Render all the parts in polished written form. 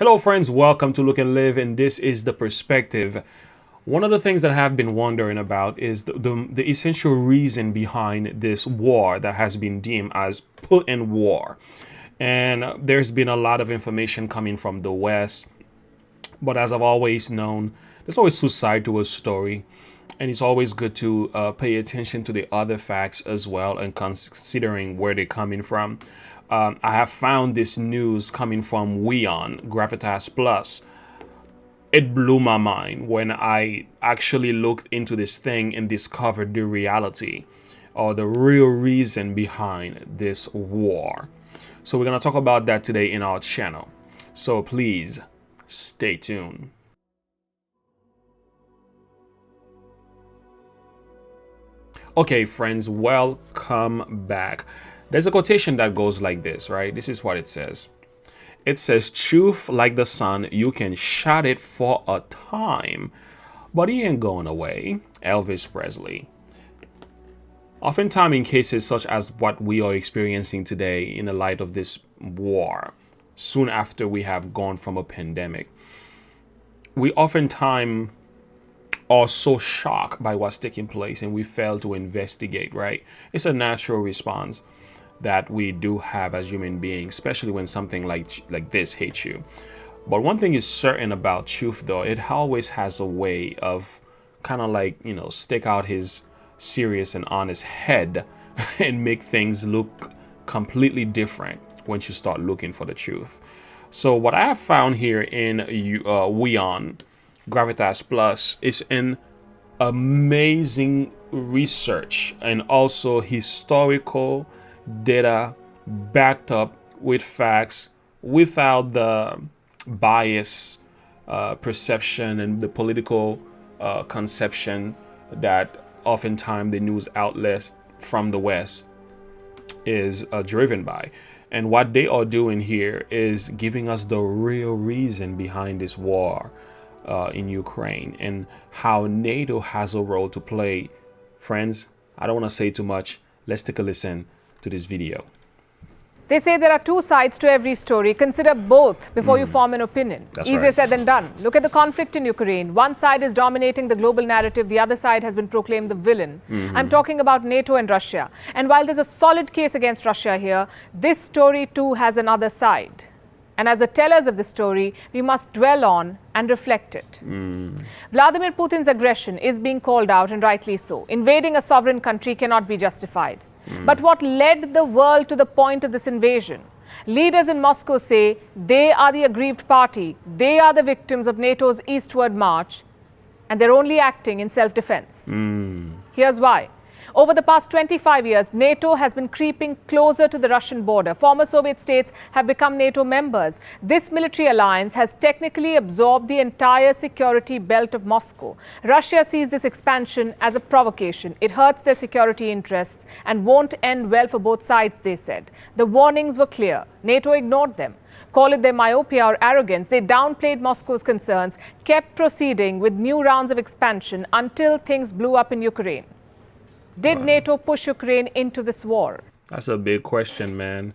Hello friends, welcome to Look and Live, and this is The Perspective. One of the things that I have been wondering about is the essential reason behind this war that has been deemed as Putin war. And there's been a lot of information coming from the West, but as I've always known, there's always two sides to a story. And it's always good to pay attention to the other facts as well and considering where they're coming from. I have found this news coming from Gravitas Plus. It blew my mind when I actually looked into this thing and discovered the reality or the real reason behind this war. So we're going to talk about that today in our channel. So please stay tuned. Okay, friends, welcome back. There's a quotation that goes like this, right? This is what it says. It says, "Truth like the sun, you can shout it for a time, but it ain't going away." Elvis Presley. Oftentimes in cases such as what we are experiencing today in the light of this war, soon after we have gone from a pandemic, we oftentimes are so shocked by what's taking place and we fail to investigate, right? It's a natural response that we do have as human beings, especially when something like this hits you. But one thing is certain about truth, though, it always has a way of kind of like, stick out his serious and honest head and make things look completely different once you start looking for the truth. So what I have found here in Gravitas Plus is an amazing research and also historical data backed up with facts without the bias perception and the political conception that oftentimes the news outlets from the West is driven by. And what they are doing here is giving us the real reason behind this war in Ukraine and how NATO has a role to play. Friends, I don't want to say too much. Let's take a listen to this video. They say there are two sides to every story. Consider both before you form an opinion. That's Easier right. said than done. Look at the conflict in Ukraine. One side is dominating the global narrative. The other side has been proclaimed the villain. I'm talking about NATO and Russia. And while there's a solid case against Russia here, this story too has another side. And as the tellers of the story, we must dwell on and reflect it. Vladimir Putin's aggression is being called out, and rightly so. Invading a sovereign country cannot be justified. But what led the world to the point of this invasion? Leaders in Moscow say they are the aggrieved party. They are the victims of NATO's eastward march, and they're only acting in self-defense. Here's why. Over the past 25 years, NATO has been creeping closer to the Russian border. Former Soviet states have become NATO members. This military alliance has technically absorbed the entire security belt of Moscow. Russia sees this expansion as a provocation. It hurts their security interests and won't end well for both sides, they said. The warnings were clear. NATO ignored them. Call it their myopia or arrogance. They downplayed Moscow's concerns, kept proceeding with new rounds of expansion until things blew up in Ukraine. Did NATO push Ukraine into this war? That's a big question, man.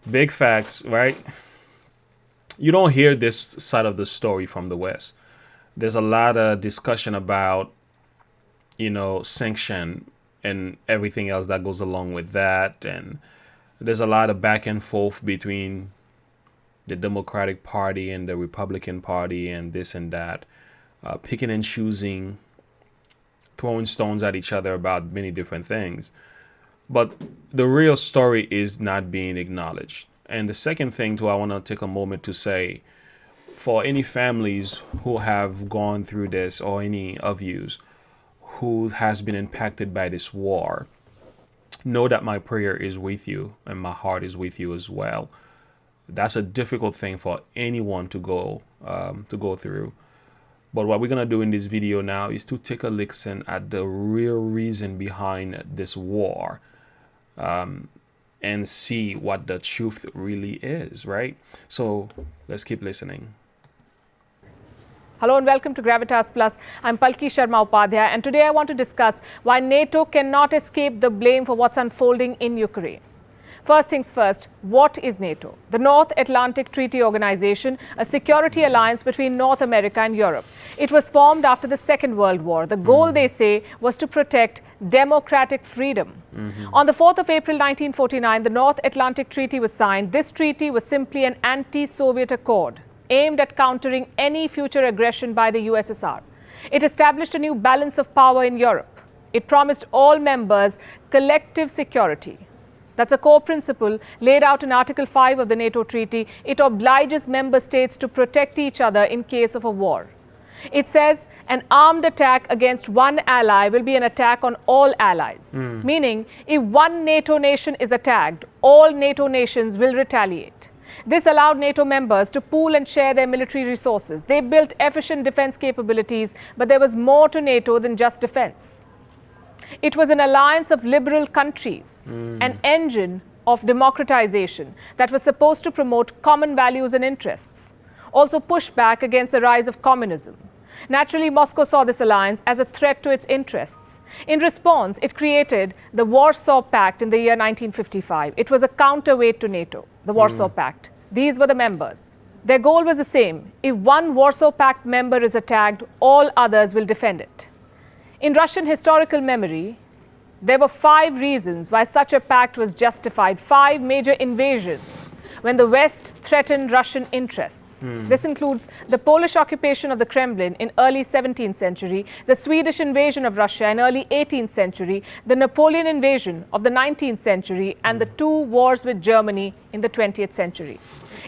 Big facts, right? You don't hear this side of the story from the West. There's a lot of discussion about, sanction and everything else that goes along with that. And there's a lot of back and forth between the Democratic Party and the Republican Party and this and that, picking and choosing, throwing stones at each other about many different things. But the real story is not being acknowledged. And the second thing too, I want to take a moment to say, for any families who have gone through this or any of yous who has been impacted by this war, know that my prayer is with you and my heart is with you as well. That's a difficult thing for anyone to go through. But what we're going to do in this video now is to take a listen at the real reason behind this war and see what the truth really is, right? So let's keep listening. Hello and welcome to Gravitas Plus. I'm Palki Sharma Upadhyay, and today I want to discuss why NATO cannot escape the blame for what's unfolding in Ukraine. First things first, what is NATO? The North Atlantic Treaty Organization, a security alliance between North America and Europe. It was formed after the Second World War. The goal, they say, was to protect democratic freedom. On the 4th of April 1949, the North Atlantic Treaty was signed. This treaty was simply an anti-Soviet accord aimed at countering any future aggression by the USSR. It established a new balance of power in Europe. It promised all members collective security. That's a core principle laid out in Article 5 of the NATO Treaty. It obliges member states to protect each other in case of a war. It says an armed attack against one ally will be an attack on all allies, meaning if one NATO nation is attacked, all NATO nations will retaliate. This allowed NATO members to pool and share their military resources. They built efficient defense capabilities, but there was more to NATO than just defense. It was an alliance of liberal countries, an engine of democratization that was supposed to promote common values and interests, also push back against the rise of communism. Naturally, Moscow saw this alliance as a threat to its interests. In response, it created the Warsaw Pact in the year 1955. It was a counterweight to NATO, the Warsaw Pact. These were the members. Their goal was the same. If one Warsaw Pact member is attacked, all others will defend it. In Russian historical memory, there were 5 reasons why such a pact was justified, 5 major invasions when the West threatened Russian interests. This includes the Polish occupation of the Kremlin in early 17th century, the Swedish invasion of Russia in early 18th century, the Napoleon invasion of the 19th century, and the 2 wars with Germany in the 20th century.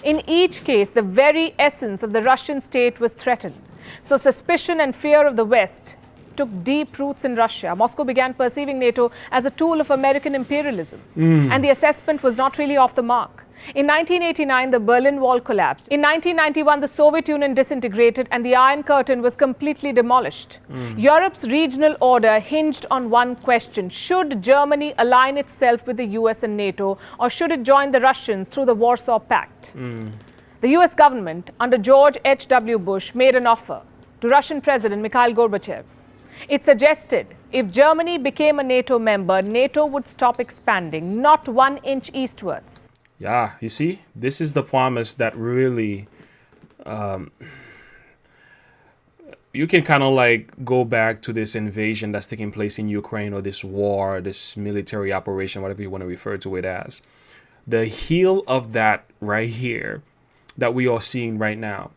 In each case, the very essence of the Russian state was threatened. So suspicion and fear of the West took deep roots in Russia. Moscow began perceiving NATO as a tool of American imperialism, and the assessment was not really off the mark. In 1989, the Berlin Wall collapsed. In 1991, the Soviet Union disintegrated and the Iron Curtain was completely demolished. Europe's regional order hinged on one question: should Germany align itself with the US and NATO, or should it join the Russians through the Warsaw Pact? The US government, under George H.W. Bush, made an offer to Russian President Mikhail Gorbachev. It suggested if Germany became a NATO member, NATO would stop expanding, not 1 inch eastwards. Yeah, you see, this is the promise that really, you can kind of like go back to this invasion that's taking place in Ukraine, or this war, this military operation, whatever you want to refer to it as. The heel of that right here that we are seeing right now,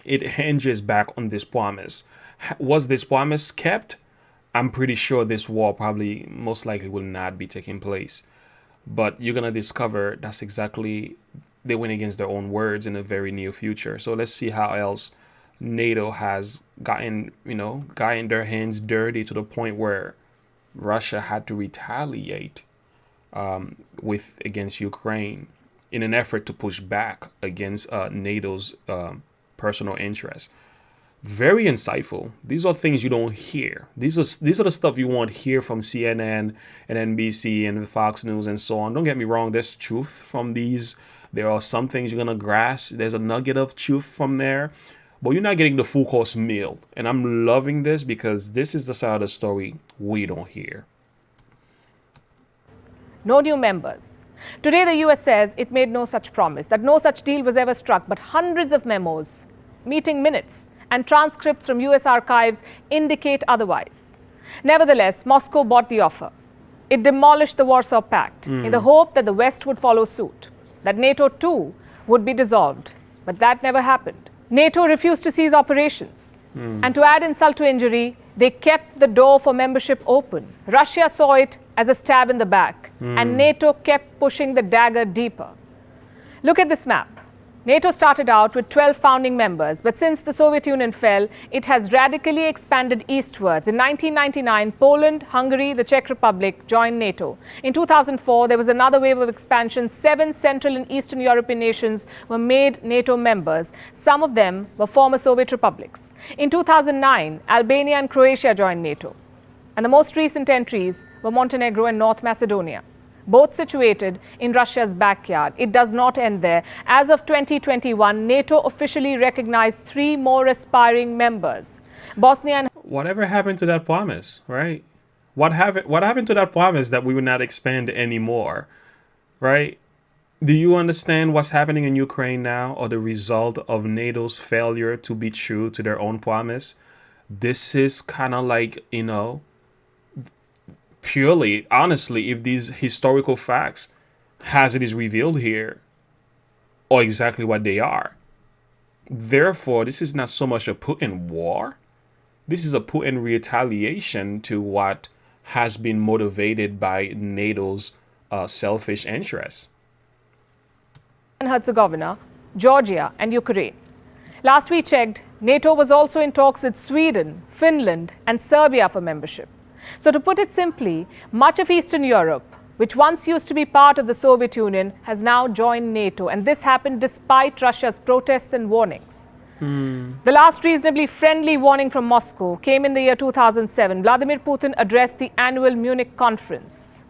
it hinges back on this promise. Was this promise kept? I'm pretty sure this war probably most likely will not be taking place. But you're going to discover that's exactly, they went against their own words in the very near future. So let's see how else NATO has gotten their hands dirty to the point where Russia had to retaliate against Ukraine in an effort to push back against NATO's personal interests. Very insightful. These are things you don't hear. These are the stuff you won't hear from CNN and NBC and Fox News and so on. Don't get me wrong. There's truth from these. There are some things you're going to grasp. There's a nugget of truth from there. But you're not getting the full course meal. And I'm loving this because this is the side of the story we don't hear. No new members. Today, the US says it made no such promise, that no such deal was ever struck, but hundreds of memos, meeting minutes, and transcripts from US archives indicate otherwise. Nevertheless, Moscow bought the offer. It demolished the Warsaw Pact in the hope that the West would follow suit, that NATO too would be dissolved. But that never happened. NATO refused to cease operations. And to add insult to injury, they kept the door for membership open. Russia saw it as a stab in the back, and NATO kept pushing the dagger deeper. Look at this map. NATO started out with 12 founding members, but since the Soviet Union fell, it has radically expanded eastwards. In 1999, Poland, Hungary, the Czech Republic joined NATO. In 2004, there was another wave of expansion. 7 Central and Eastern European nations were made NATO members. Some of them were former Soviet republics. In 2009, Albania and Croatia joined NATO. And the most recent entries were Montenegro and North Macedonia, both situated in Russia's backyard. It does not end there. As of 2021, NATO officially recognized 3 more aspiring members. Bosnia and... Whatever happened to that promise, right? What happened to that promise that we would not expand anymore? right? Do you understand what's happening in Ukraine now, or the result of NATO's failure to be true to their own promise? This is kind of like, purely, honestly, if these historical facts, as it is revealed here, are exactly what they are. Therefore, this is not so much a Putin war. This is a Putin retaliation to what has been motivated by NATO's selfish interests. And Herzegovina, Georgia, and Ukraine. Last we checked, NATO was also in talks with Sweden, Finland, and Serbia for membership. So, to put it simply, much of Eastern Europe, which once used to be part of the Soviet Union, has now joined NATO. And this happened despite Russia's protests and warnings. The last reasonably friendly warning from Moscow came in the year 2007. Vladimir Putin addressed the annual Munich conference,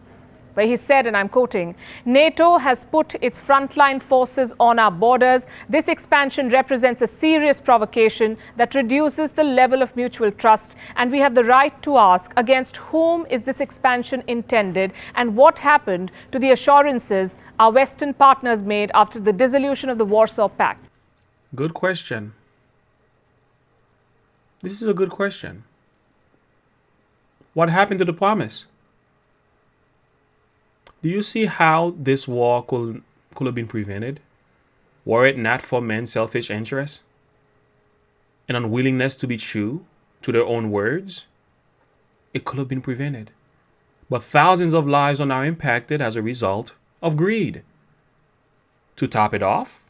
where he said, and I'm quoting, "NATO has put its frontline forces on our borders. This expansion represents a serious provocation that reduces the level of mutual trust, and we have the right to ask, against whom is this expansion intended, and what happened to the assurances our Western partners made after the dissolution of the Warsaw Pact?" Good question. This is a good question. What happened to the promise? Do you see how this war could have been prevented? Were it not for men's selfish interests and unwillingness to be true to their own words, it could have been prevented. But thousands of lives are now impacted as a result of greed. To top it off,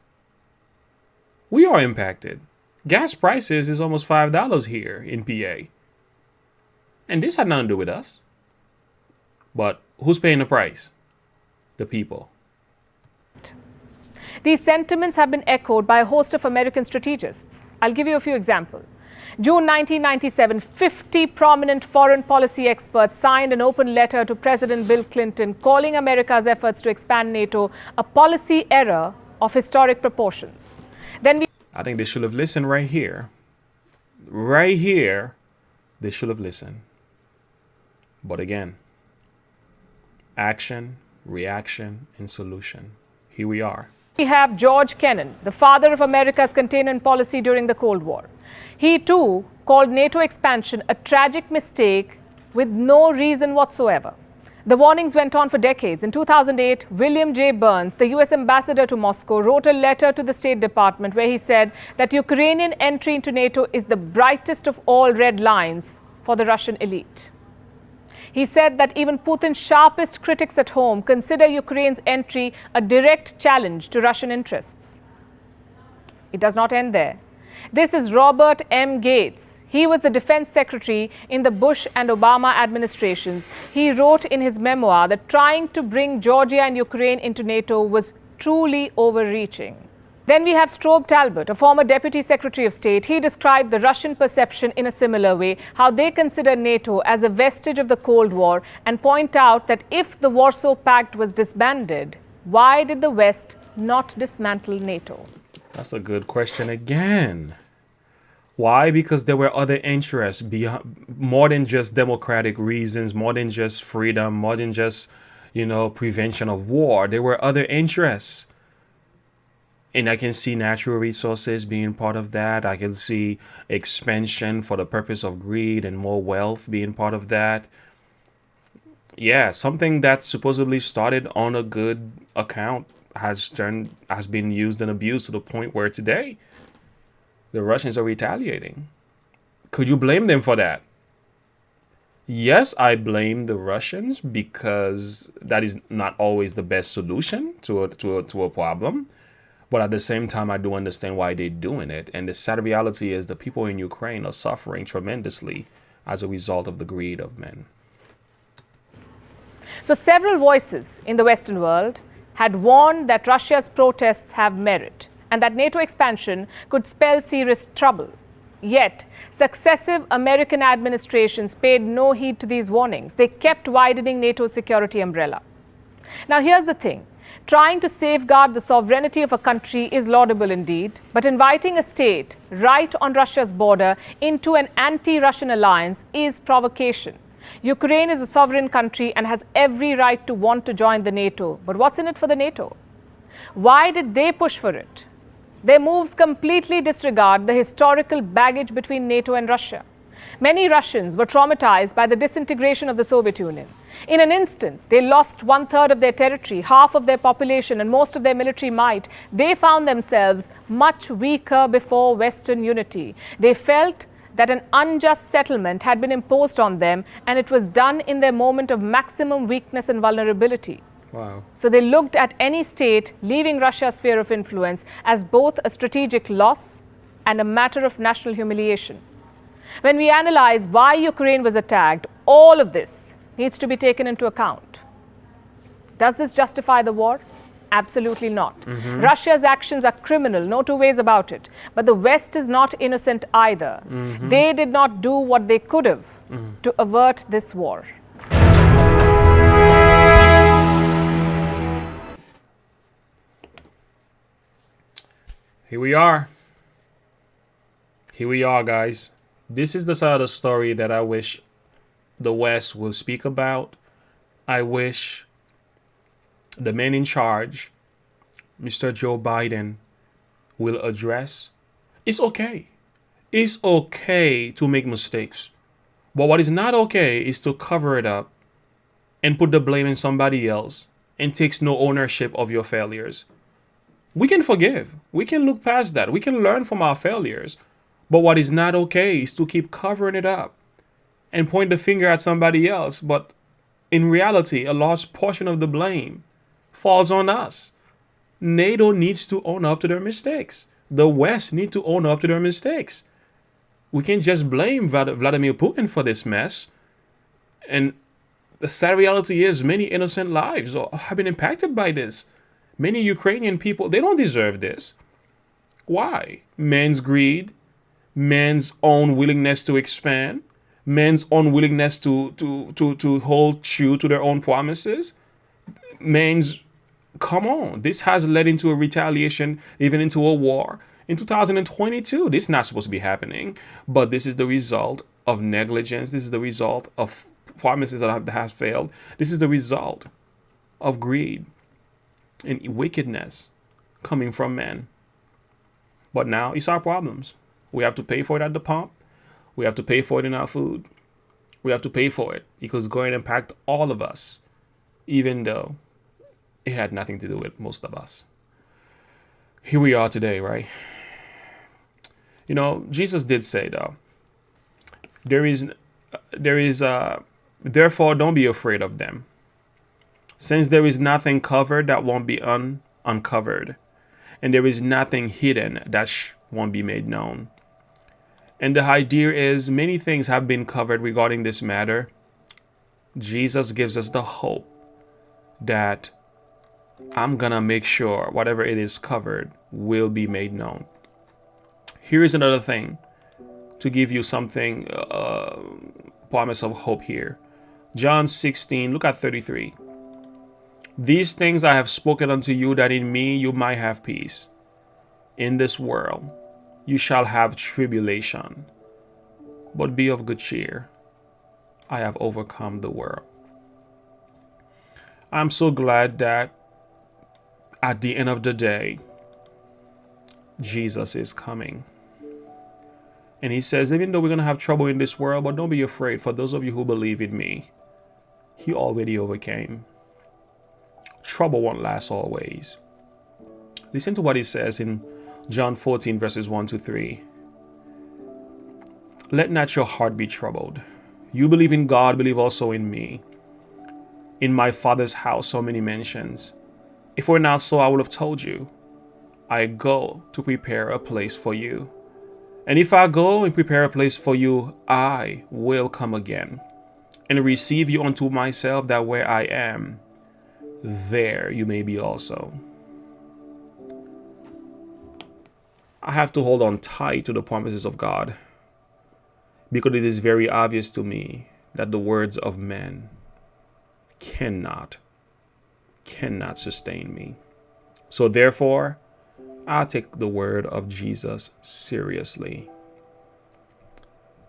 we are impacted. Gas prices is almost $5 here in PA. And this had nothing to do with us. But who's paying the price? The people. These sentiments have been echoed by a host of American strategists. I'll give you a few examples. June 1997, 50 prominent foreign policy experts signed an open letter to President Bill Clinton calling America's efforts to expand NATO a policy error of historic proportions. I think they should have listened right here. Right here, they should have listened. But again, action, reaction, and solution. Here we are. We have George Kennan, the father of America's containment policy during the Cold War. He too called NATO expansion a tragic mistake with no reason whatsoever. The warnings went on for decades. In 2008, William J. Burns, the US ambassador to Moscow, wrote a letter to the State Department where he said that Ukrainian entry into NATO is the brightest of all red lines for the Russian elite. He said that even Putin's sharpest critics at home consider Ukraine's entry a direct challenge to Russian interests. It does not end there. This is Robert M. Gates. He was the defense secretary in the Bush and Obama administrations. He wrote in his memoir that trying to bring Georgia and Ukraine into NATO was truly overreaching. Then we have Strobe Talbot, a former Deputy Secretary of State. He described the Russian perception in a similar way, how they consider NATO as a vestige of the Cold War, and point out that if the Warsaw Pact was disbanded, why did the West not dismantle NATO? That's a good question again. Why? Because there were other interests beyond, more than just democratic reasons, more than just freedom, more than just, prevention of war. There were other interests. And I can see natural resources being part of that. I can see expansion for the purpose of greed and more wealth being part of that. Yeah, something that supposedly started on a good account has been used and abused to the point where today the Russians are retaliating. Could you blame them for that? Yes, I blame the Russians because that is not always the best solution to a problem. But at the same time, I do understand why they're doing it. And the sad reality is the people in Ukraine are suffering tremendously as a result of the greed of men. So several voices in the Western world had warned that Russia's protests have merit and that NATO expansion could spell serious trouble. Yet, successive American administrations paid no heed to these warnings. They kept widening NATO's security umbrella. Now, here's the thing. Trying to safeguard the sovereignty of a country is laudable indeed, but inviting a state right on Russia's border into an anti-Russian alliance is provocation. Ukraine is a sovereign country and has every right to want to join the NATO. But what's in it for the NATO? Why did they push for it? Their moves completely disregard the historical baggage between NATO and Russia. Many Russians were traumatized by the disintegration of the Soviet Union. In an instant, they lost 1/3 of their territory, half of their population, and most of their military might. They found themselves much weaker before Western unity. They felt that an unjust settlement had been imposed on them, and it was done in their moment of maximum weakness and vulnerability. Wow. So they looked at any state leaving Russia's sphere of influence as both a strategic loss and a matter of national humiliation. When we analyze why Ukraine was attacked, all of this needs to be taken into account. Does this justify the war? Absolutely not. Russia's actions are criminal, no two ways about it. But the West is not innocent either. They did not do what they could have to avert this war. Here we are. Here we are, guys. This is the side of the story that I wish the West will speak about. I wish the man in charge, Mr. Joe Biden, will address. It's okay. It's okay to make mistakes. But what is not okay is to cover it up and put the blame on somebody else and takes no ownership of your failures. We can forgive. We can look past that. We can learn from our failures. But what is not okay is to keep covering it up and point the finger at somebody else. But in reality, a large portion of the blame falls on us. NATO needs to own up to their mistakes. The West needs to own up to their mistakes. We can't just blame Vladimir Putin for this mess. And the sad reality is many innocent lives have been impacted by this. Many Ukrainian people, they don't deserve this. Why? Man's greed, man's own willingness to expand, man's own willingness to hold true to their own promises. Come on, this has led into a retaliation, even into a war. In 2022, this is not supposed to be happening, but this is the result of negligence. This is the result of promises that have failed. This is the result of greed and wickedness coming from men. But now it's our problems. We have to pay for it at the pump. We have to pay for it in our food. We have to pay for it because it's going to impact all of us, even though it had nothing to do with most of us. Here we are today, right? You know, Jesus did say, though, therefore don't be afraid of them. Since there is nothing covered that won't be uncovered, and there is nothing hidden that won't be made known. And the idea is many things have been covered regarding this matter. Jesus gives us the hope that I'm going to make sure whatever it is covered will be made known. Here is another thing to give you something, promise of hope here. John 16, look at 33. These things I have spoken unto you, that in me you might have peace. In this world you shall have tribulation, but be of good cheer. I have overcome the world. I'm so glad that at the end of the day, Jesus is coming. And he says, even though we're going to have trouble in this world, but don't be afraid. For those of you who believe in me, he already overcame. Trouble won't last always. Listen to what he says in John 14, verses 1-3. Let not your heart be troubled. You believe in God, believe also in me. In my Father's house so many mansions. If it were not so, I would have told you. I go to prepare a place for you. And if I go and prepare a place for you, I will come again and receive you unto myself, that where I am, there you may be also. I have to hold on tight to the promises of God, because it is very obvious to me that the words of men cannot sustain me. So therefore, I take the word of Jesus seriously.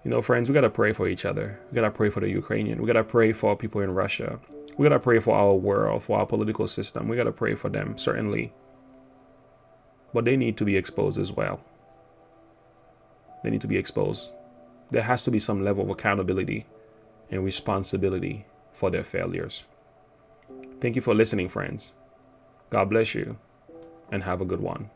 You know, friends, we got to pray for each other. We got to pray for the Ukrainian. We got to pray for people in Russia. We got to pray for our world, for our political system. We got to pray for them, certainly. But they need to be exposed as well. They need to be exposed. There has to be some level of accountability and responsibility for their failures. Thank you for listening, friends. God bless you, and have a good one.